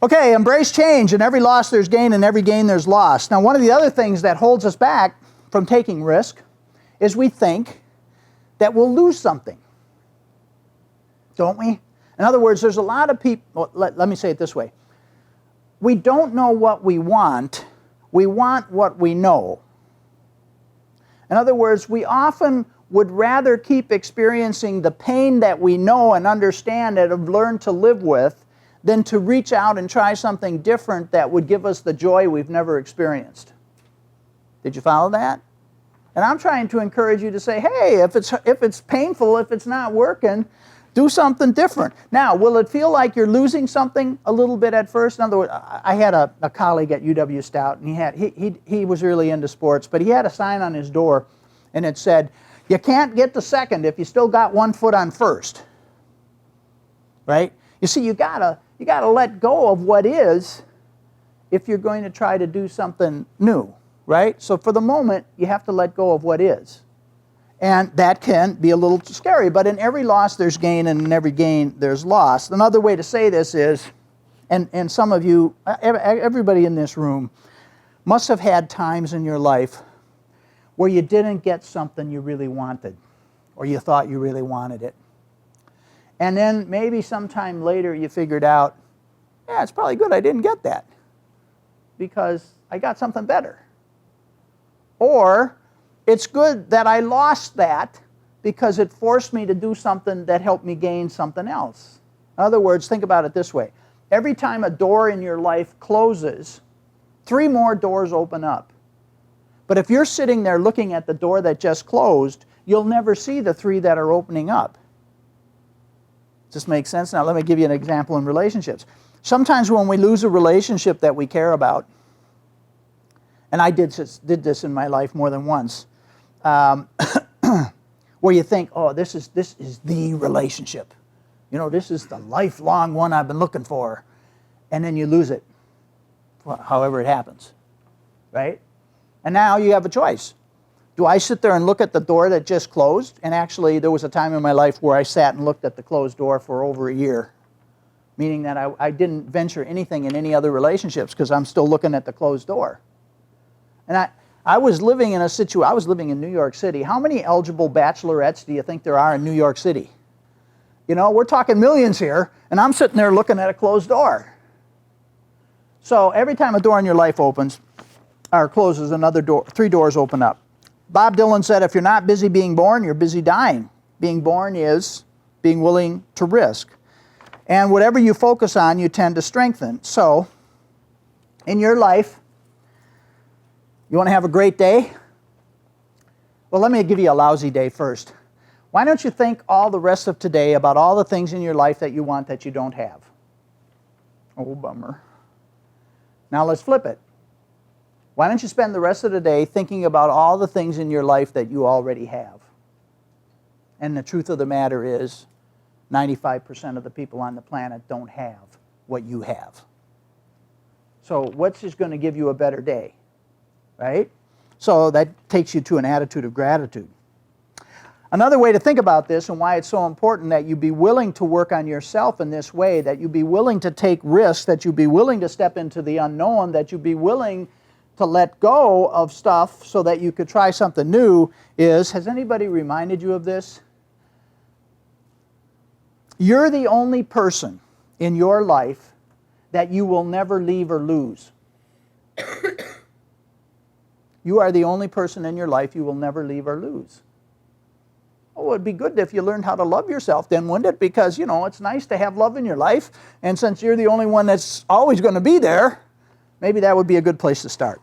Okay, embrace change. In every loss there's gain, and every gain there's loss. Now, one of the other things that holds us back from taking risk is we think that we'll lose something. Don't we? In other words, there's a lot of people, let me say it this way. We don't know what we want what we know. In other words, we often would rather keep experiencing the pain that we know and understand and have learned to live with than to reach out and try something different that would give us the joy we've never experienced. Did you follow that? And I'm trying to encourage you to say, hey, if it's painful, if it's not working, do something different. Now, will it feel like you're losing something a little bit at first? In other words, I had a colleague at UW Stout, and he was really into sports, but he had a sign on his door, and it said, you can't get the second if you still got one foot on first. Right? You see, you gotta let go of what is if you're going to try to do something new, right? So for the moment, you have to let go of what is. And that can be a little scary, but in every loss there's gain, and in every gain there's loss. Another way to say this is, and some of you, everybody in this room, must have had times in your life where you didn't get something you really wanted, or you thought you really wanted it. And then maybe sometime later you figured out, yeah, it's probably good I didn't get that because I got something better. Or it's good that I lost that because it forced me to do something that helped me gain something else. In other words, think about it this way. Every time a door in your life closes, 3 more doors open up. But if you're sitting there looking at the door that just closed, you'll never see the 3 that are opening up. Does this make sense? Now let me give you an example in relationships. Sometimes when we lose a relationship that we care about, and I did this in my life more than once, where you think, oh, this is the relationship. You know, this is the lifelong one I've been looking for. And then you lose it, however it happens, right? And now you have a choice. Do I sit there and look at the door that just closed? And actually, there was a time in my life where I sat and looked at the closed door for over a year, meaning that I didn't venture anything in any other relationships because I'm still looking at the closed door. And I was living in I was living in New York City. How many eligible bachelorettes do you think there are in New York City? You know, we're talking millions here, and I'm sitting there looking at a closed door. So every time a door in your life opens or closes, another door, 3 doors open up. Bob Dylan said, if you're not busy being born, you're busy dying. Being born is being willing to risk. And whatever you focus on, you tend to strengthen. So, in your life, you want to have a great day? Well, let me give you a lousy day first. Why don't you think all the rest of today about all the things in your life that you want that you don't have? Oh, bummer. Now let's flip it. Why don't you spend the rest of the day thinking about all the things in your life that you already have? And the truth of the matter is, 95% of the people on the planet don't have what you have. So what's just going to give you a better day? Right? So that takes you to an attitude of gratitude. Another way to think about this and why it's so important that you be willing to work on yourself in this way, that you be willing to take risks, that you be willing to step into the unknown, that you be willing to let go of stuff so that you could try something new is, has anybody reminded you of this? You're the only person in your life that you will never leave or lose. You are the only person in your life you will never leave or lose. Oh, it'd be good if you learned how to love yourself then, wouldn't it? Because, you know, it's nice to have love in your life. And since you're the only one that's always going to be there, maybe that would be a good place to start.